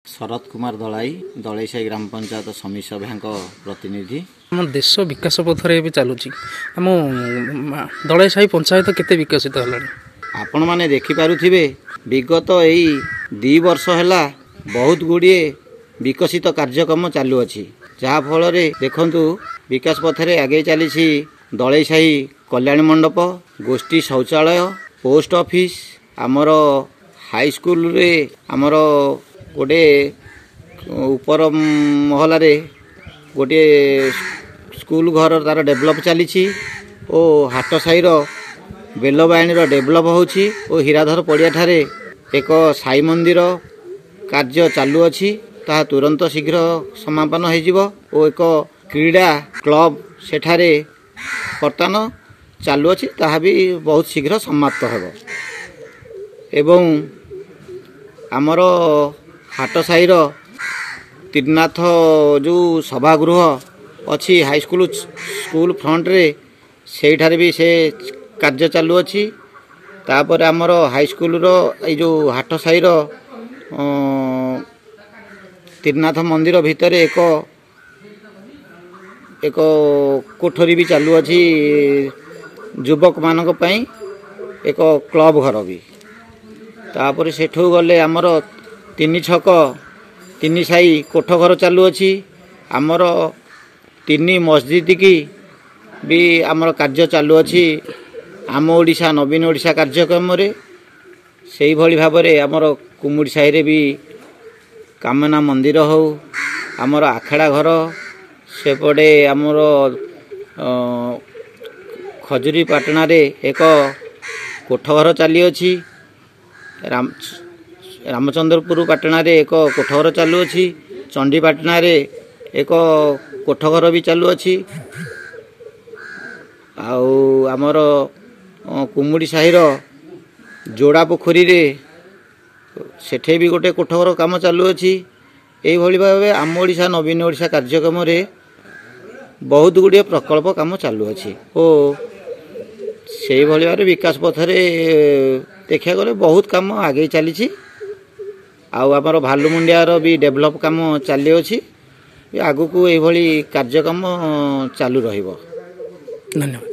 शरद कुमार दलाई दलैसाई ग्राम पंचायत समिति सभा प्रतिनिधि। आम देश विकास पथर भी चलुची आम दलैसाई पंचायत केते विकसित है आपण मैंने देखिपे विगत यही 2 वर्ष है बहुत गुड़े विकसित कार्यक्रम चालुअछि जहाँफल देखु विकास पथरे आगे चली दलैसाई कल्याण मंडप गोष्ठी शौचालय पोस्ट ऑफिस आमर हाई स्कूल रे आमर गोटे ऊपर महल गोटे स्कूल घर तार डेभलप चली हाट साईर बेलबाणी डेभलप होची और हीराधर पड़िया ठारे एक साई मंदिर कार्य चालू अच्छी ता तुरंत शीघ्र समापन हो एक क्रीड़ा क्लब सेठारे बर्तमान चालू अच्छी ता भी बहुत शीघ्र समाप्त हो एवं आमर हाट साईर त्रिनाथ जो सभागृह अच्छी हाई स्कूल स्कूल फ्रंट रे सेठारे भी से कार्य चालू अच्छी तापर आमर हाई स्कूल रो जो हाट साईर त्रिनाथ मंदिर भितर एक कोठरी भी चालू अच्छी युवक मानक पई एक क्लब घर भी तापर सेठू गले आमर 3 छक 3 साई कोठ घर चालू अच्छी आमर 3 मस्जिद की भी आमर कार्य चालू अच्छी आम ओडिशा नवीन ओडिशा कार्यक्रम रे सेही भली भाव रे आमर कुमुड़ी साई रे भी कामना मंदिर हो आमर आखड़ा घर सेपटे आमर खजुरी पाटना रे एक कोठ घर चली अच्छी रामचंद्रपुर पाटना रे एक कोठ घर चालू अच्छी चंडी पाटना रे एक कोठ घर भी चालू अच्छी आउ आमर कुमुड़ी साहिर जोड़ा पोखरी रे सेठे भी गोटे कोठघर काम चालू अच्छी यही भाव आम ओडिशा नवीन ओडिशा कार्यक्रम रे बहुत गुड़िया प्रकल्प काम चालू अच्छी और से भाव विकास पथरे देखा गले बहुत काम आगे चली आमर भालुमुंडियार भी डेभलप काम चली अच्छी आगु को यही कार्यक्रम चालू रहिबो। धन्यवाद।